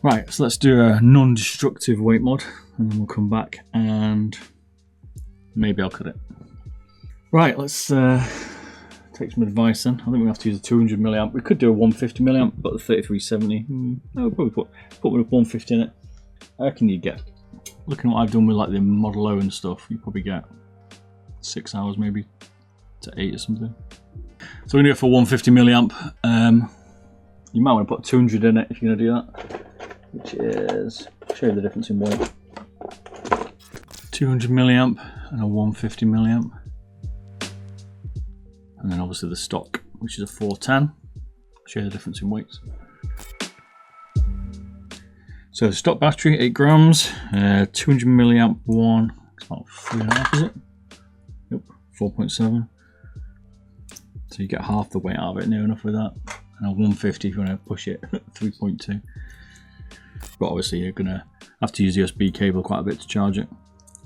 Right, so let's do a non-destructive weight mod, and then we'll come back and maybe I'll cut it. Right, let's take some advice then. I think we have to use a 200 milliamp. We could do a 150 milliamp, but the 3370. I'll probably put 150 in it. I reckon you get, looking at what I've done with like the Model O and stuff, you probably get 6 hours maybe to 8 or something. So we're gonna go for 150 milliamp. You might want to put 200 in it if you're gonna do that, which is, I'll show you the difference in weight. 200 milliamp and a 150 milliamp. And then obviously the stock, which is a 410. I'll show you the difference in weights. So stock battery, 8 grams, 200 milliamp one, it's about 3.5, is it? Yep, 4.7. So you get half the weight out of it, near enough with that. And a 150 if you want to push it, 3.2. But obviously you're gonna have to use the USB cable quite a bit to charge it.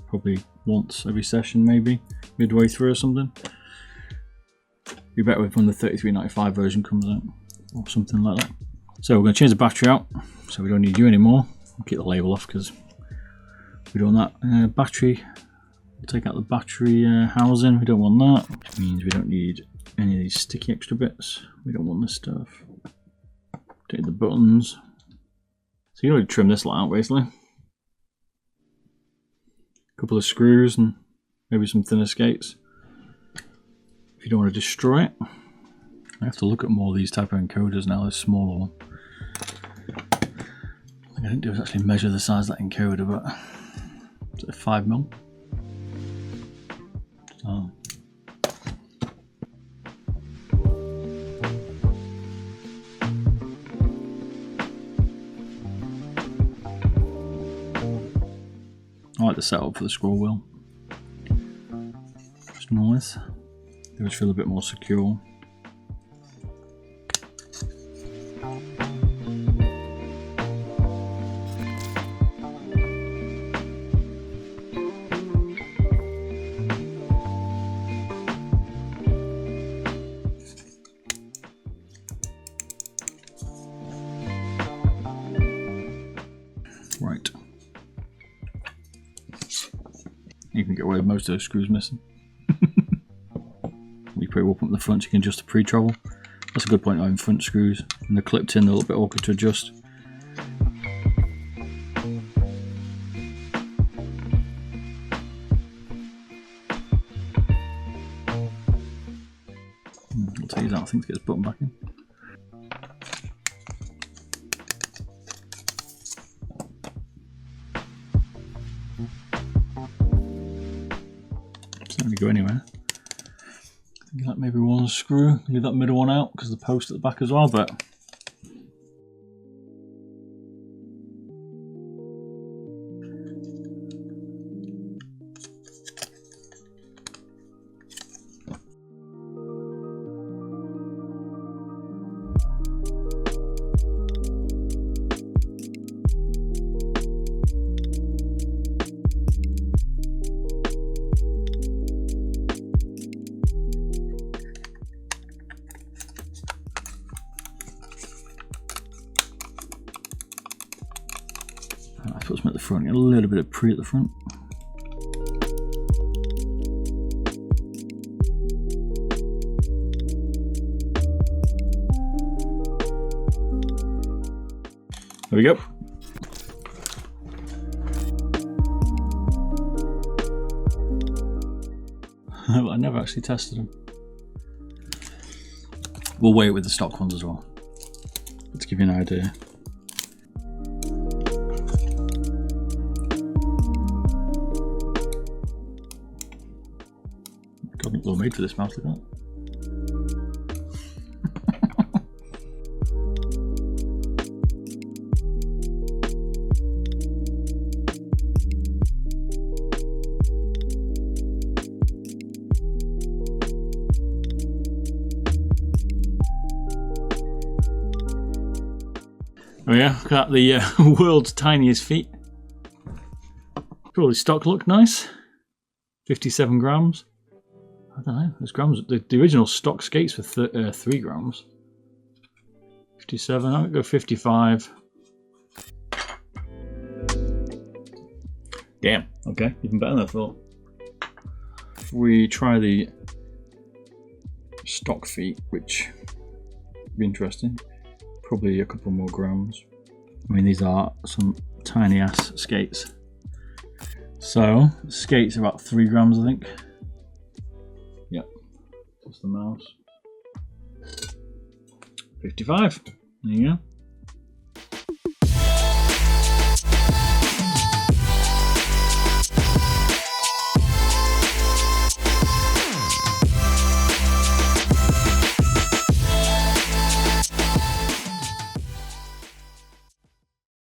Probably once every session, maybe midway through or something. Be better when the 3395 version comes out, or something like that. So we're going to change the battery out, so we don't need you anymore. I'll keep the label off because we're doing that. Battery, we'll take out the battery housing, we don't want that. Which means we don't need any of these sticky extra bits. We don't want this stuff. Don't need the buttons. So you already trim this lot out basically. A couple of screws and maybe some thinner skates. If you don't want to destroy it. I have to look at more of these type of encoders now, this smaller one. What I didn't do is actually measure the size of that encoder, but is it a 5mm? So. I like the setup for the scroll wheel. It's nice. They just feel a bit more secure. Right. You can get away with most of those screws missing. You put it up the front, so you can adjust the pre-travel. That's a good point, having front screws. And they're clipped in, they're a little bit awkward to adjust. I'll take that, I think, to get this button back in. It's not going to go anywhere. Like maybe one screw, leave that middle one out because the post at the back as well, but I put some at the front, get a little bit of pre at the front. There we go. I never actually tested them. We'll weigh it with the stock ones as well, to give you an idea. God, well made for this mouse, look at that. Oh yeah, look at the world's tiniest feet. Probably stock look nice. 57 grams. I don't know, there's grams. The original stock skates were 3 grams. 57, I would go 55. Damn. Okay, even better than I thought. If we try the stock feet, which would be interesting, probably a couple more grams. I mean, these are some tiny ass skates. So skates are about 3 grams, I think. Yep, just the mouse. 55. There you go.